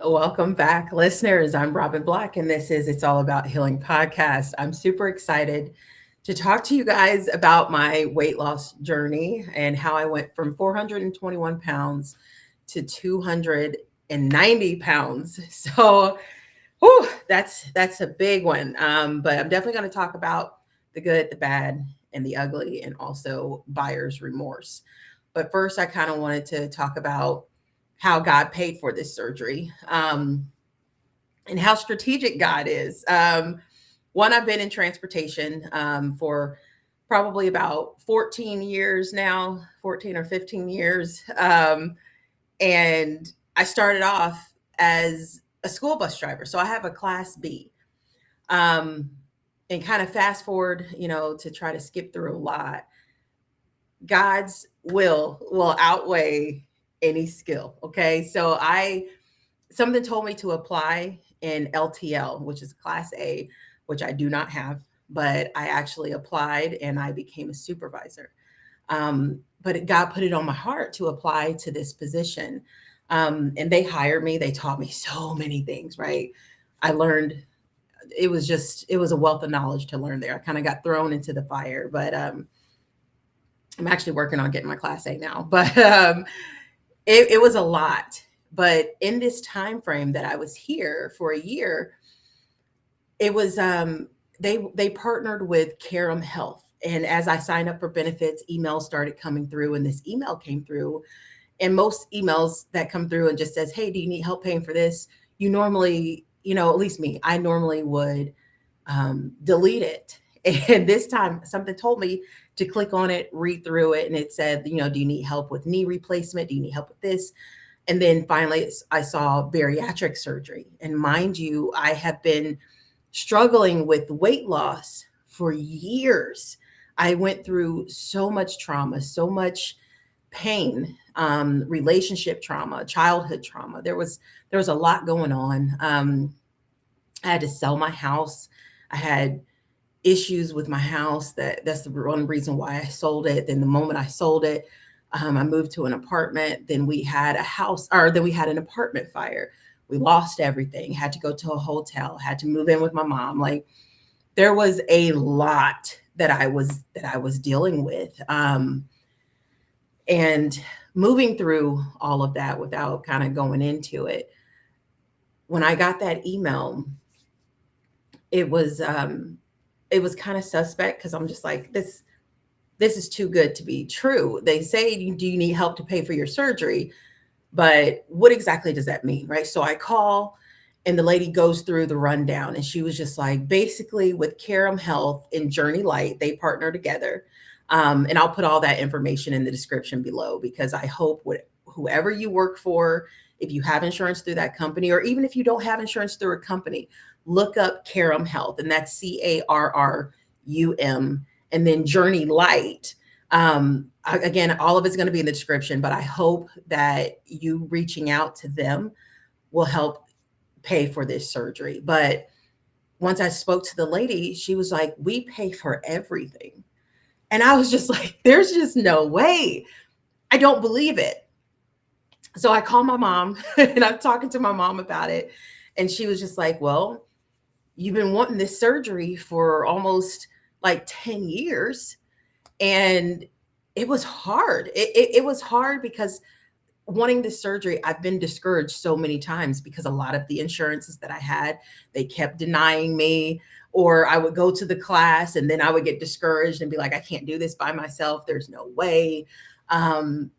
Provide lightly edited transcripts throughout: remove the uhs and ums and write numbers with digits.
Welcome back, listeners. I'm Robin Black, and this is It's All About Healing podcast. I'm super excited to talk to you guys about my weight loss journey and how I went from 421 pounds to 290 pounds. So, whew, that's a big one. But I'm definitely going to talk about the good, the bad, and the ugly, and also buyer's remorse. But first, I kind of wanted to talk about how God paid for this surgery, and how strategic God is. One, I've been in transportation for probably about 14 years now, 14 or 15 years. And I started off as a school bus driver. So I have a class B. Um, and kind of fast forward, to try to skip through a lot. God's will outweigh any skill. Okay. So something told me to apply in LTL, which is class A, which I do not have, but I actually applied and I became a supervisor. But God put it on my heart to apply to this position. And they hired me. They taught me so many things, right? I learned, it was a wealth of knowledge to learn there. I kind of got thrown into the fire, but I'm actually working on getting my class A now. But it was a lot. But in this time frame that I was here for a year, it was they partnered with Carum Health. And as I signed up for benefits, emails started coming through, and this email came through. And most emails that come through and just says, "Hey, do you need help paying for this?" You normally, at least me, I normally would delete it. And this time, something told me to click on it, read through it, and it said, "Do you need help with knee replacement? Do you need help with this?" And then finally, I saw bariatric surgery. And mind you, I have been struggling with weight loss for years. I went through so much trauma, so much pain, relationship trauma, childhood trauma. There was a lot going on. I had to sell my house. I had issues with my house. That's the one reason why I sold it. Then the moment I sold it, I moved to an apartment. Then we had then we had an apartment fire. We lost everything. Had to go to a hotel. Had to move in with my mom. Like, there was a lot that I was dealing with, and moving through all of that without kind of going into it. When I got that email, it was um, it was kind of suspect because I'm just like, this is too good to be true. They say, "Do you need help to pay for your surgery?" But what exactly does that mean, right? So I call, and the lady goes through the rundown, and she was just like, basically, with Carum Health and Journey Light, they partner together. And I'll put all that information in the description below, because I hope whoever you work for, if you have insurance through that company, or even if you don't have insurance through a company, look up Carum Health, and that's CARRUM, and then Journey Light. Again, all of it's going to be in the description, but I hope that you reaching out to them will help pay for this surgery. But once I spoke to the lady, she was like, "We pay for everything." And I was just like, "There's just no way. I don't believe it." So I called my mom and I'm talking to my mom about it. And she was just like, "Well, you've been wanting this surgery for almost like 10 years." And it was hard. It was hard because wanting this surgery, I've been discouraged so many times because a lot of the insurances that I had, they kept denying me, or I would go to the class and then I would get discouraged and be like, "I can't do this by myself. There's no way." Um,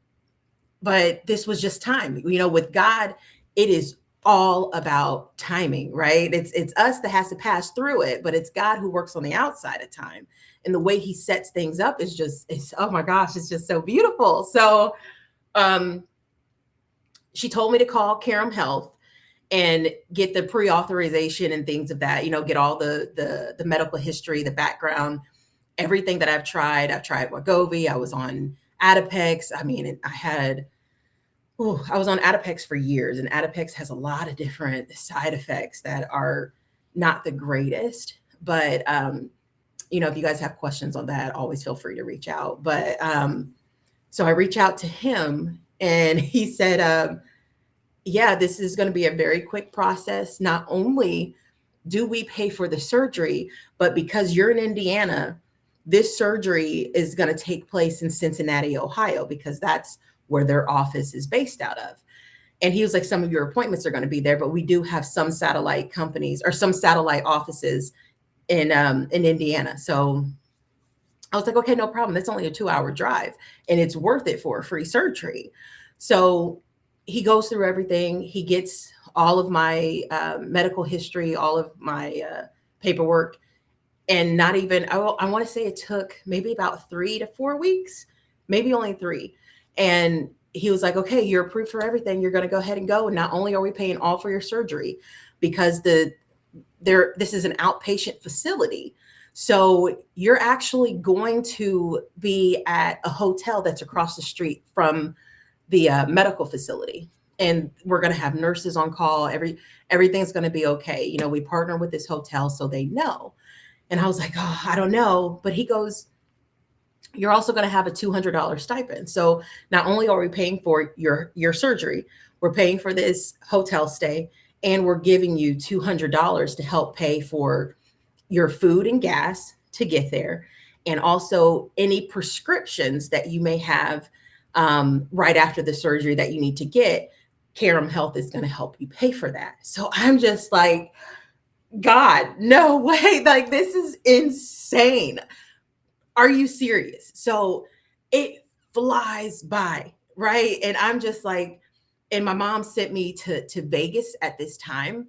but this was just time. With God, it is all about timing, right? It's us that has to pass through it, but it's God who works on the outside of time. And the way he sets things up is just, it's, oh my gosh, it's just so beautiful. So um she told me to call Carum Health and get the pre-authorization and things of that, get all the medical history, the background, everything that I've tried. I've tried Wegovy. I was on Adipex. I mean, I was on Adipex for years, and Adipex has a lot of different side effects that are not the greatest. But if you guys have questions on that, always feel free to reach out. But so I reach out to him, and he said, yeah, this is going to be a very quick process. Not only do we pay for the surgery, but because you're in Indiana, this surgery is going to take place in Cincinnati, Ohio, because that's where their office is based out of. And he was like, some of your appointments are going to be there, but we do have some satellite companies or some satellite offices in Indiana. So I was like, okay, no problem. That's only a 2-hour drive and it's worth it for a free surgery. So he goes through everything. He gets all of my medical history, all of my paperwork, and not even, I want to say it took maybe about 3 to 4 weeks, maybe only 3. And he was like, okay, you're approved for everything. You're going to go ahead and go. And not only are we paying all for your surgery, because this is an outpatient facility. So you're actually going to be at a hotel that's across the street from the medical facility. And we're going to have nurses on call. Everything's going to be okay. You know, we partner with this hotel so they know. And I was like, oh, I don't know. But he goes, you're also going to have a $200 stipend. So not only are we paying for your surgery, we're paying for this hotel stay, and we're giving you $200 to help pay for your food and gas to get there, and also any prescriptions that you may have right after the surgery that you need to get. Carum Health is going to help you pay for that. So I'm just like, God, no way. Like, this is insane. Are you serious? So it flies by, right? And I'm just like, and my mom sent me to Vegas at this time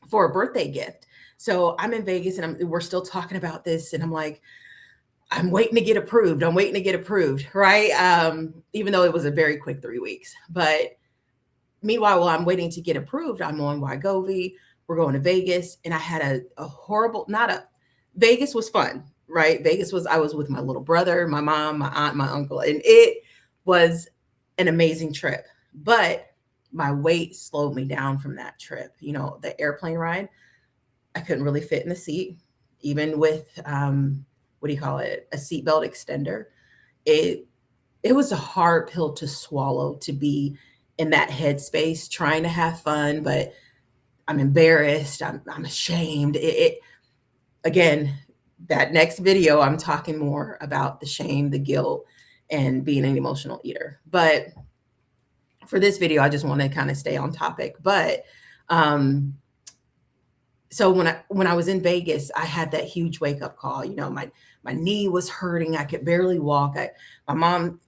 for a birthday gift. So I'm in Vegas and we're still talking about this. And I'm like, I'm waiting to get approved. I'm waiting to get approved, right? Even though it was a very quick 3 weeks. But meanwhile, while I'm waiting to get approved, I'm on Wegovy. We're going to Vegas. And I had a horrible, Vegas was fun, right? I was with my little brother, my mom, my aunt, my uncle, and it was an amazing trip. But my weight slowed me down from that trip. You know, the airplane ride, I couldn't really fit in the seat, even with what do you call it? A seatbelt extender. It was a hard pill to swallow, to be in that headspace, trying to have fun, but I'm embarrassed. I'm ashamed. Again, that next video, I'm talking more about the shame, the guilt, and being an emotional eater. But for this video, I just want to kind of stay on topic. But so when I was in Vegas, I had that huge wake up call. You know, my knee was hurting. I could barely walk. My mom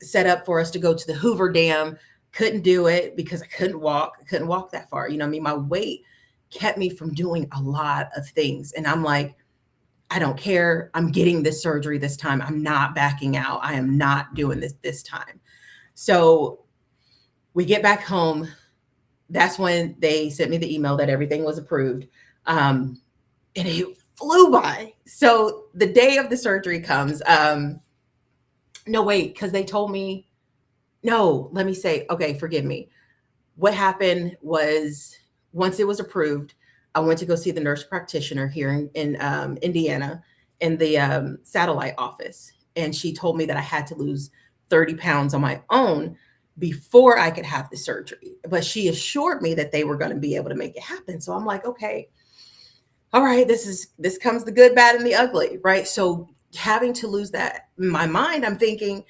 set up for us to go to the Hoover Dam. Couldn't do it because I couldn't walk. I couldn't walk that far. You know, I mean, my weight kept me from doing a lot of things. And I'm like, I don't care. I'm getting this surgery this time. I'm not backing out. I am not doing this time. So we get back home. That's when they sent me the email that everything was approved. And it flew by. So the day of the surgery comes. No, wait, because they told me, no, let me say, okay, forgive me. What happened was, once it was approved, I went to go see the nurse practitioner here in Indiana, in the satellite office. And she told me that I had to lose 30 pounds on my own before I could have the surgery. But she assured me that they were going to be able to make it happen. So I'm like, okay, all right, this comes the good, bad, and the ugly, right? So having to lose that, in my mind, I'm thinking,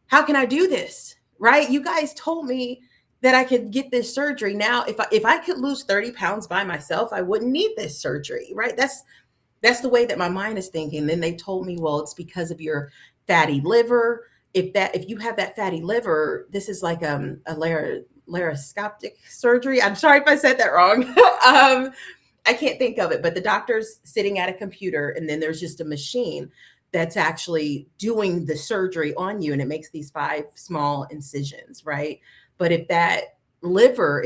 how can I do this? Right? You guys told me that I could get this surgery. Now, if I could lose 30 pounds by myself, I wouldn't need this surgery, right? That's the way that my mind is thinking. Then they told me, well, it's because of your fatty liver. If you have that fatty liver, this is like a laparoscopic surgery. I'm sorry if I said that wrong. I can't think of it, but the doctor's sitting at a computer, and then there's just a machine that's actually doing the surgery on you, and it makes these 5 small incisions, right? But if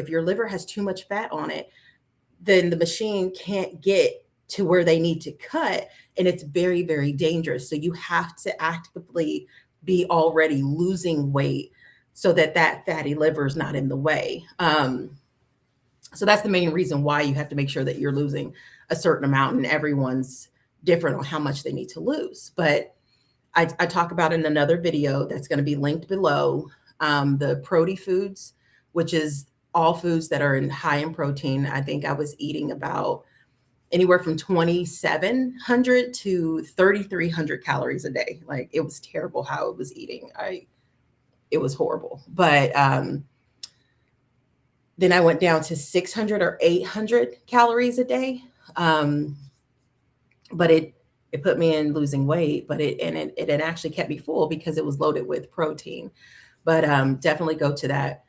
your liver has too much fat on it, then the machine can't get to where they need to cut, and it's very, very dangerous. So you have to actively be already losing weight so that fatty liver is not in the way. So that's the main reason why you have to make sure that you're losing a certain amount, and everyone's different on how much they need to lose. But I talk about in another video that's going to be linked below, the Prody Foods, which is all foods that are high in protein. I think I was eating about anywhere from 2,700 to 3,300 calories a day. Like, it was terrible how I was eating. It was horrible. But then I went down to 600 or 800 calories a day. But it put me in losing weight, but it actually kept me full because it was loaded with protein. But definitely go to that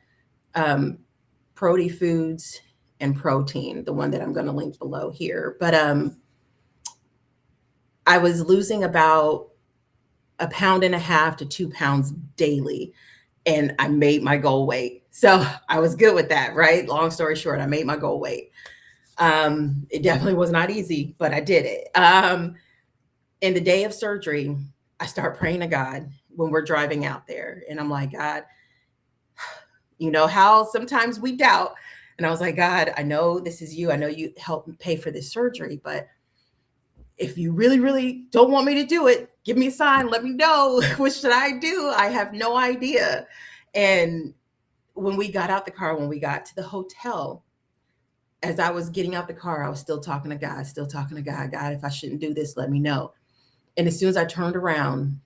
Proti Foods and Protein, the one that I'm going to link below here. But I was losing about 1.5 to 2 pounds daily, and I made my goal weight. So I was good with that, right? Long story short, I made my goal weight. It definitely was not easy, but I did it. In the day of surgery, I start praying to God when we're driving out there. And I'm like, God, you know how sometimes we doubt. And I was like, God, I know this is you. I know you helped pay for this surgery, but if you really, really don't want me to do it, give me a sign. Let me know. What should I do? I have no idea. And when we got out the car, when we got to the hotel, as I was getting out the car, I was still talking to God, God, if I shouldn't do this, let me know. And as soon as I turned around,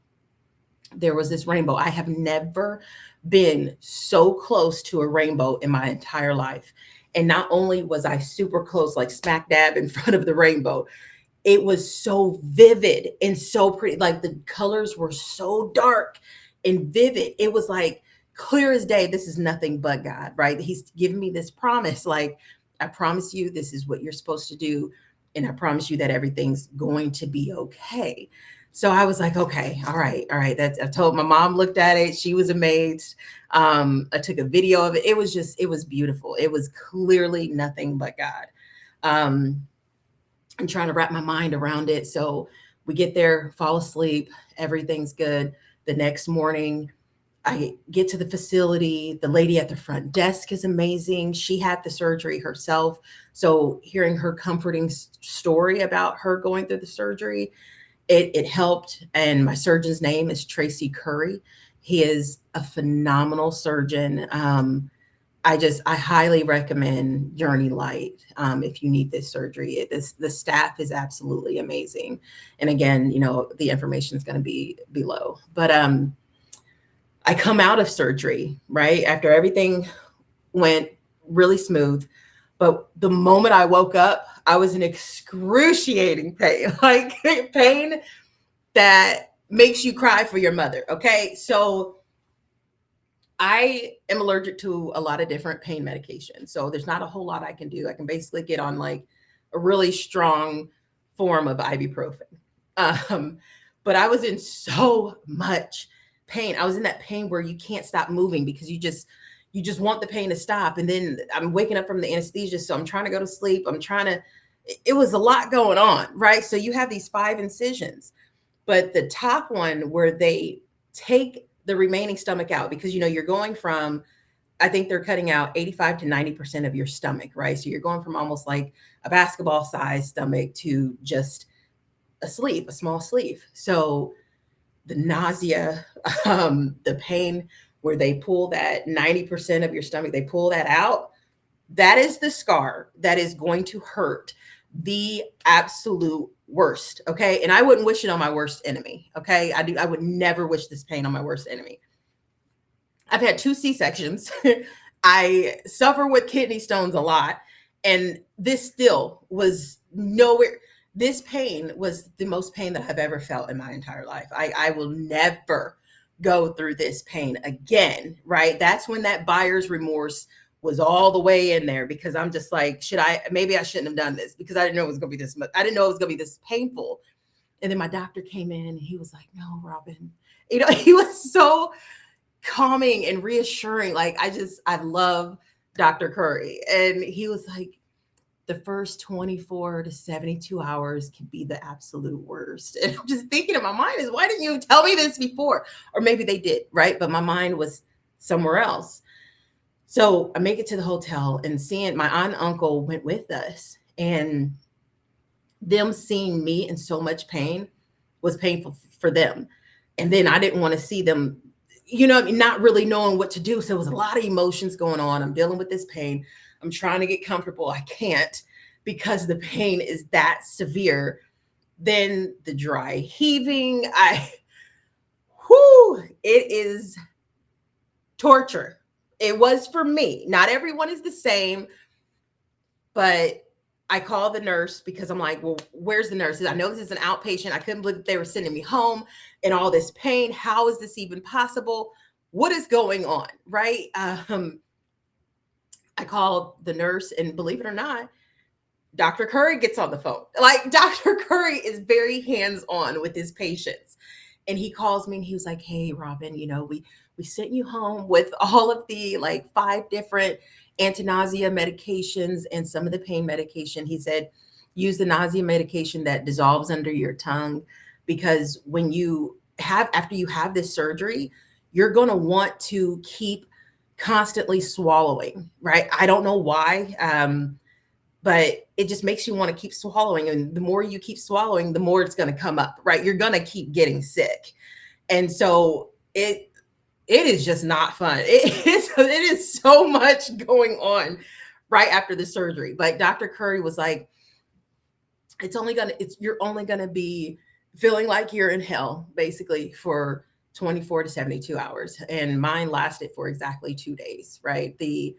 there was this rainbow. I have never been so close to a rainbow in my entire life. And not only was I super close, like smack dab in front of the rainbow, it was so vivid and so pretty. Like, the colors were so dark and vivid. It was like clear as day. This is nothing but God, right? He's given me this promise. Like, I promise you, this is what you're supposed to do. And I promise you that everything's going to be okay. So I was like, okay, all right. I told my mom, looked at it. She was amazed. I took a video of it. It was beautiful. It was clearly nothing but God. I'm trying to wrap my mind around it. So we get there, fall asleep. Everything's good. The next morning, I get to the facility. The lady at the front desk is amazing. She had the surgery herself. So hearing her comforting story about her going through the surgery, it helped. And my surgeon's name is Tracy Curry. He is a phenomenal surgeon. I highly recommend Journey Light if you need this surgery. The staff is absolutely amazing. And again, the information is going to be below. But I come out of surgery, right, after everything went really smooth. But the moment I woke up, I was in excruciating pain, like pain that makes you cry for your mother. Okay. So I am allergic to a lot of different pain medications. So there's not a whole lot I can do. I can basically get on like a really strong form of ibuprofen. But I was in so much pain. I was in that pain where you can't stop moving because you just want the pain to stop. And then I'm waking up from the anesthesia. So I'm trying to go to sleep. It was a lot going on, right? So you have these 5 incisions, but the top one where they take the remaining stomach out, because, you're going from, I think they're cutting out 85 to 90% of your stomach, right? So you're going from almost like a basketball sized stomach to just a small sleeve. So the nausea, the pain where they pull that 90% of your stomach, they pull that out. That is the scar that is going to hurt the absolute worst. Okay. And I wouldn't wish it on my worst enemy. Okay. I would never wish this pain on my worst enemy. I've had 2 C-sections. I suffer with kidney stones a lot. And this still was nowhere. This pain was the most pain that I've ever felt in my entire life. I will never go through this pain again, right? That's when that buyer's remorse was all the way in there, because I'm just like, maybe I shouldn't have done this, because I didn't know it was going to be this much. I didn't know it was going to be this painful. And then my doctor came in and he was like, no, Robin, he was so calming and reassuring. Like, I love Dr. Curry. And he was like, the first 24 to 72 hours can be the absolute worst. And I'm just thinking in my mind is, why didn't you tell me this before? Or maybe they did, right? But my mind was somewhere else. So I make it to the hotel, and seeing my aunt and uncle went with us, and them seeing me in so much pain was painful for them. And then I didn't want to see them, not really knowing what to do. So it was a lot of emotions going on. I'm dealing with this pain. I'm trying to get comfortable. I can't because the pain is that severe. Then the dry heaving, it is torture. It was for me. Not everyone is the same, but I called the nurse because I'm like, well, where's the nurse? I know this is an outpatient. I couldn't believe that they were sending me home in all this pain. How is this even possible? What is going on? Right. I called the nurse, and believe it or not, Dr. Curry gets on the phone. Like, Dr. Curry is very hands-on with his patients. And he calls me and he was like, hey, Robin, we sent you home with all of the like 5 different anti-nausea medications and some of the pain medication. He said, use the nausea medication that dissolves under your tongue, because after you have this surgery, you're going to want to keep constantly swallowing, right? I don't know why. But it just makes you want to keep swallowing. And the more you keep swallowing, the more it's going to come up, right? You're going to keep getting sick. And so it is just not fun. It is so much going on right after the surgery. But Dr. Curry was like, you're only going to be feeling like you're in hell basically for 24 to 72 hours. And mine lasted for exactly 2 days, right? The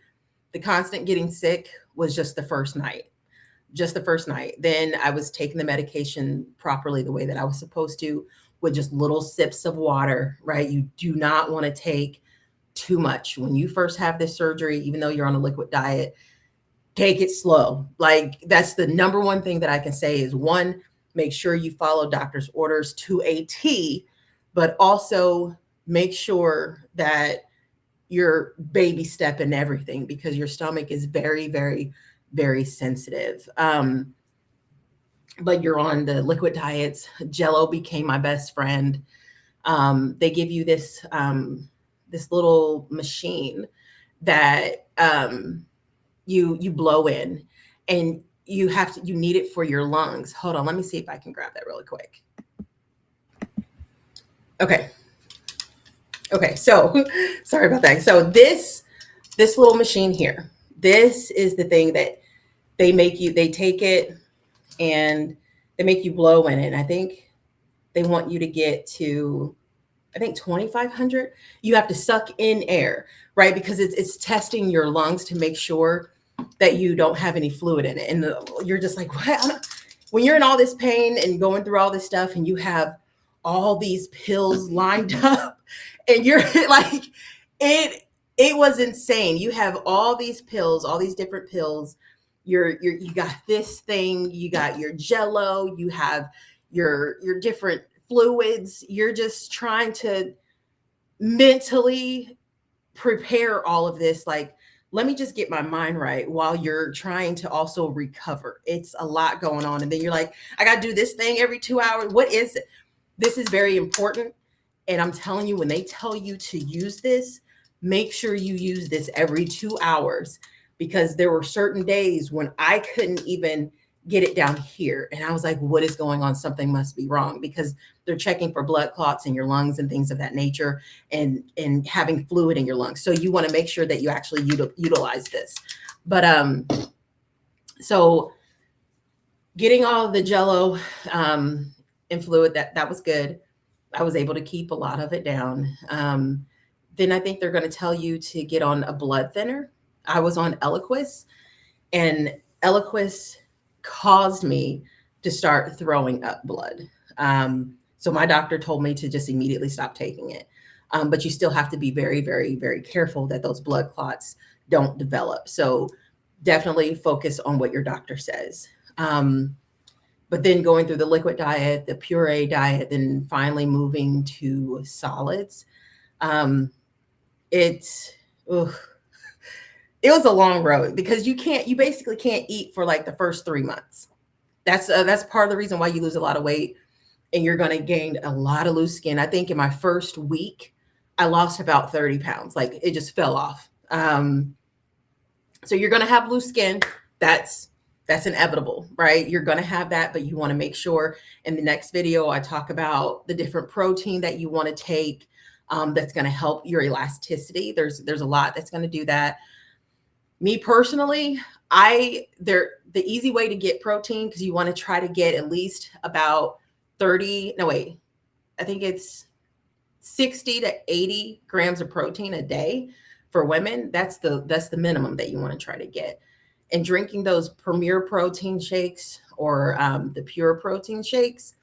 constant getting sick was just the first night. Then I was taking the medication properly the way that I was supposed to, with just little sips of water, right? You do not want to take too much. When you first have this surgery, even though you're on a liquid diet, take it slow. Like, that's the number one thing that I can say is, 1, make sure you follow doctor's orders to a T, but also make sure that your baby step in everything, because your stomach is very, very, very sensitive. But you're on the liquid diets. Jello became my best friend. They give you this little machine that you blow in, and you need it for your lungs. Hold on, let me see if I can grab that really quick. Okay, so sorry about that. So this little machine here, this is the thing that they take it and they make you blow in it. I think they want you to get to, 2,500. You have to suck in air, right? Because it's testing your lungs to make sure that you don't have any fluid in it. And you're just like, what? When you're in all this pain and going through all this stuff, and you have all these pills lined up, and you're like, it was insane. You have all these pills, all these different pills. You got this thing, you got your Jello, you have your different fluids. You're just trying to mentally prepare all of this. Like, let me just get my mind right while you're trying to also recover. It's a lot going on. And then you're like, I got to do this thing every 2 hours. What is it? This is very important. And I'm telling you, when they tell you to use this, make sure you use this every 2 hours, because there were certain days when I couldn't even get it down here. And I was like, what is going on? Something must be wrong, because they're checking for blood clots in your lungs and things of that nature, and having fluid in your lungs. So you want to make sure that you actually utilize this. But so getting all of the Jello and fluid, that was good. I was able to keep a lot of it down. Then I think they're going to tell you to get on a blood thinner. I was on Eliquis, and Eliquis caused me to start throwing up blood. So my doctor told me to just immediately stop taking it. But you still have to be very, very, very careful that those blood clots don't develop. So definitely focus on what your doctor says. But then going through the liquid diet, the puree diet, then finally moving to solids. It was a long road, because you basically can't eat for like the first 3 months. That's part of the reason why you lose a lot of weight, and you're going to gain a lot of loose skin. I think in my first week, I lost about 30 pounds. Like, it just fell off. So you're going to have loose skin. That's inevitable, right? You're going to have that, but you want to make sure. In the next video, I talk about the different protein that you want to take, that's going to help your elasticity. There's a lot that's going to do that. Me personally, the easy way to get protein, because you want to try to get at least about 30, no wait, I think it's 60 to 80 grams of protein a day for women. That's the minimum that you want to try to get. And drinking those Premier protein shakes or the Pure protein shakes,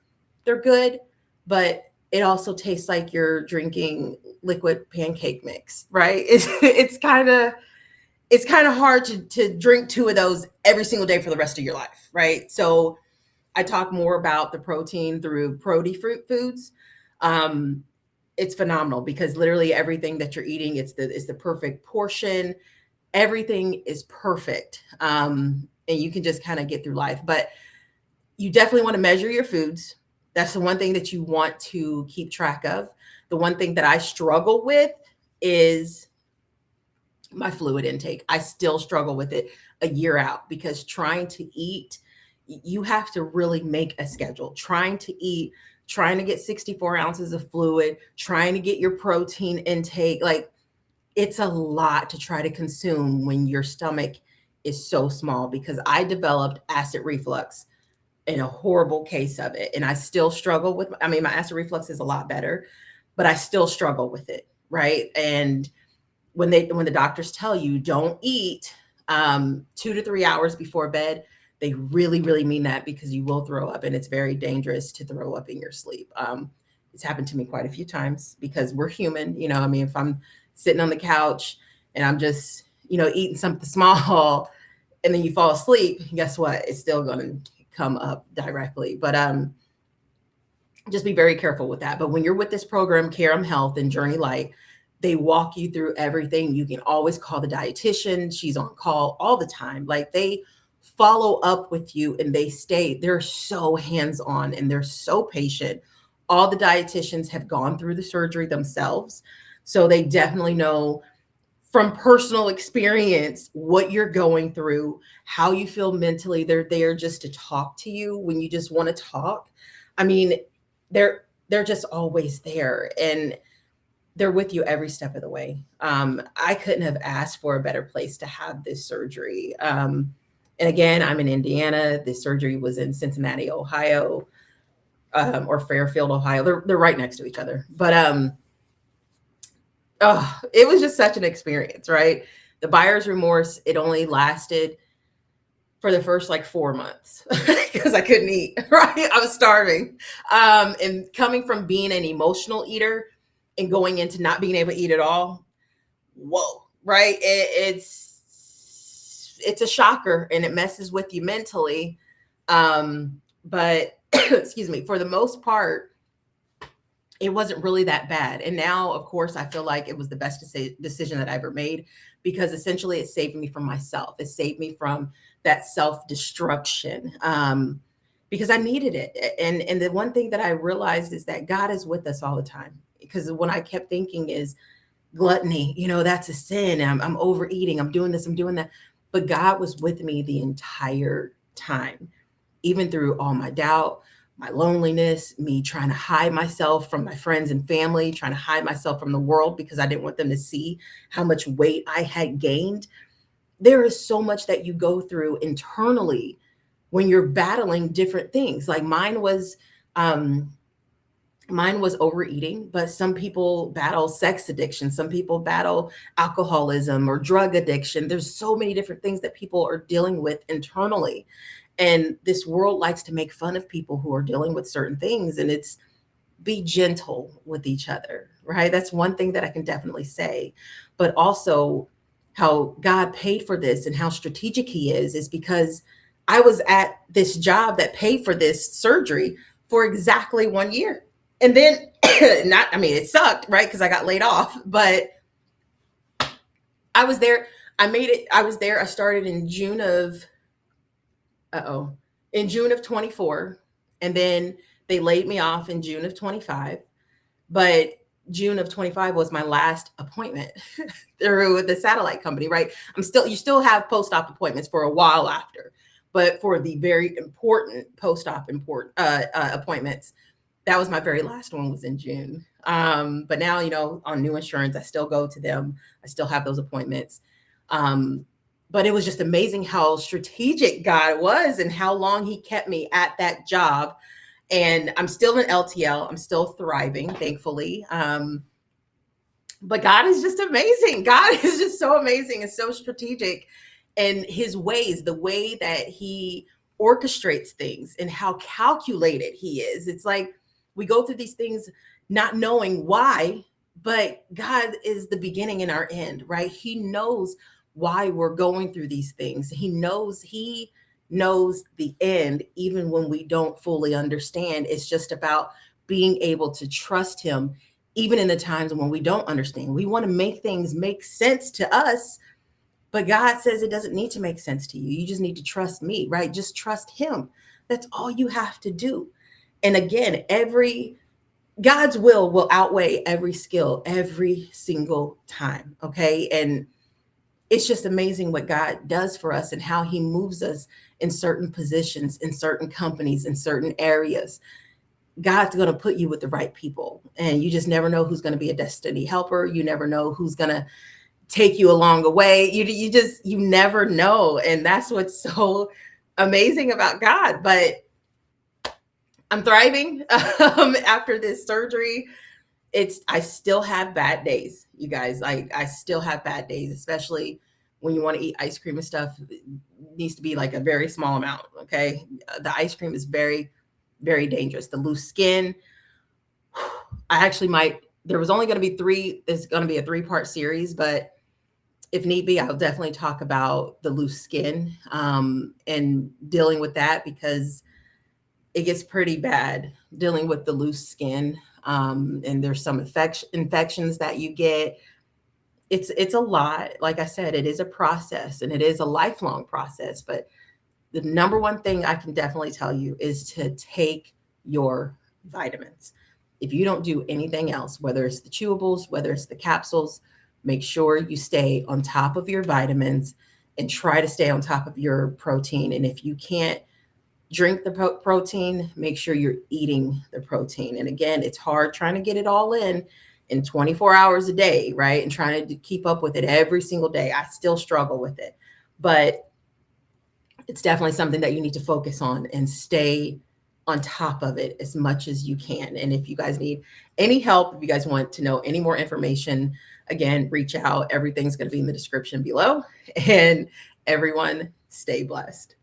they're good, but it also tastes like you're drinking liquid pancake mix, right? It's kind of hard to drink two of those every single day for the rest of your life, right? So I talk more about the protein through Proti fruit foods. It's phenomenal because literally everything that you're eating, it's the perfect portion. Everything is perfect. And you can just kind of get through life. But you definitely want to measure your foods. That's the one thing that you want to keep track of. The one thing that I struggle with is my fluid intake. I still struggle with it a year out because trying to eat, you have to really make a schedule. Trying to eat, trying to get 64 ounces of fluid, trying to get your protein intake. Like, it's a lot to try to consume when your stomach is so small, because I developed acid reflux in a horrible case of it. And I still struggle with, I mean, my acid reflux is a lot better, but I still struggle with it. Right. And when the doctors tell you don't eat 2 to 3 hours before bed, they really, really mean that, because you will throw up, and it's very dangerous to throw up in your sleep. It's happened to me quite a few times because we're human. You know, I mean, if I'm sitting on the couch and I'm just, eating something small and then you fall asleep, guess what? It's still going to come up directly. But just be very careful with that. But when you're with this program, Carum Health and Journey Light, they walk you through everything. You can always call the dietitian. She's on call all the time. Like, they follow up with you, and they're so hands-on and they're so patient. All the dietitians have gone through the surgery themselves. So they definitely know from personal experience what you're going through, how you feel mentally. They're there just to talk to you when you just want to talk. I mean, they're just always there, and they're with you every step of the way. I couldn't have asked for a better place to have this surgery. And again, I'm in Indiana. This surgery was in Cincinnati, Ohio, or Fairfield, Ohio. They're right next to each other. But it was just such an experience, right? The buyer's remorse, it only lasted for the first 4 months because I couldn't eat, right? I was starving. And coming from being an emotional eater and going into not being able to eat at all, whoa, right? It's a shocker, and it messes with you mentally. But excuse me, for the most part, it wasn't really that bad. And now, of course, I feel like it was the best decision that I ever made, because essentially it saved me from myself. It saved me from that self-destruction, because I needed it. And the one thing that I realized is that God is with us all the time, because what I kept thinking is gluttony, that's a sin. I'm overeating. I'm doing this. I'm doing that. But God was with me the entire time, even through all my doubt, my loneliness, me trying to hide myself from my friends and family, trying to hide myself from the world because I didn't want them to see how much weight I had gained. There is so much that you go through internally when you're battling different things. Like mine was overeating, but some people battle sex addiction. Some people battle alcoholism or drug addiction. There's so many different things that people are dealing with internally. And this world likes to make fun of people who are dealing with certain things. And it's be gentle with each other, right? That's one thing that I can definitely say. But also how God paid for this and how strategic he is because I was at this job that paid for this surgery for exactly 1 year. And then it sucked, right? Because I got laid off, but I was there. I made it. I was there. I started in June of 24. And then they laid me off in June of 25. But June of 25 was my last appointment through the satellite company, right? You still have post-op appointments for a while after, but for the very important post-op appointments, That was my very last one, was in June. But now, on new insurance, I still go to them. I still have those appointments. But it was just amazing how strategic God was and how long he kept me at that job. And I'm still in LTL. I'm still thriving, thankfully. But God is just amazing. God is just so amazing and so strategic. And his ways, the way that he orchestrates things and how calculated he is. It's like we go through these things not knowing why, but God is the beginning and our end, right? He knows why we're going through these things. He knows the end, even when we don't fully understand. It's just about being able to trust him, even in the times when we don't understand. We want to make things make sense to us, but God says it doesn't need to make sense to you. You just need to trust me, right? Just trust him. That's all you have to do. And again, God's will outweigh every skill every single time. Okay. And it's just amazing what God does for us and how he moves us in certain positions, in certain companies, in certain areas. God's going to put you with the right people, and you just never know who's going to be a destiny helper. You never know who's going to take you along the way. You never know. And that's what's so amazing about God. But I'm thriving after this surgery. I still have bad days, you guys. I still have bad days, especially when you want to eat ice cream and stuff. It needs to be like a very small amount. Okay. The ice cream is very, very dangerous. The loose skin. I actually there was only going to be it's going to be a 3-part series, but if need be, I'll definitely talk about the loose skin and dealing with that, because it gets pretty bad dealing with the loose skin. And there's some infections that you get. It's a lot. Like I said, it is a process, and it is a lifelong process. But the number one thing I can definitely tell you is to take your vitamins. If you don't do anything else, whether it's the chewables, whether it's the capsules, make sure you stay on top of your vitamins and try to stay on top of your protein. And if you can't drink the protein, make sure you're eating the protein. And again, it's hard trying to get it all in 24 hours a day, right? And trying to keep up with it every single day. I still struggle with it, but it's definitely something that you need to focus on and stay on top of it as much as you can. And if you guys need any help, if you guys want to know any more information, again, reach out. Everything's going to be in the description below. And everyone, stay blessed.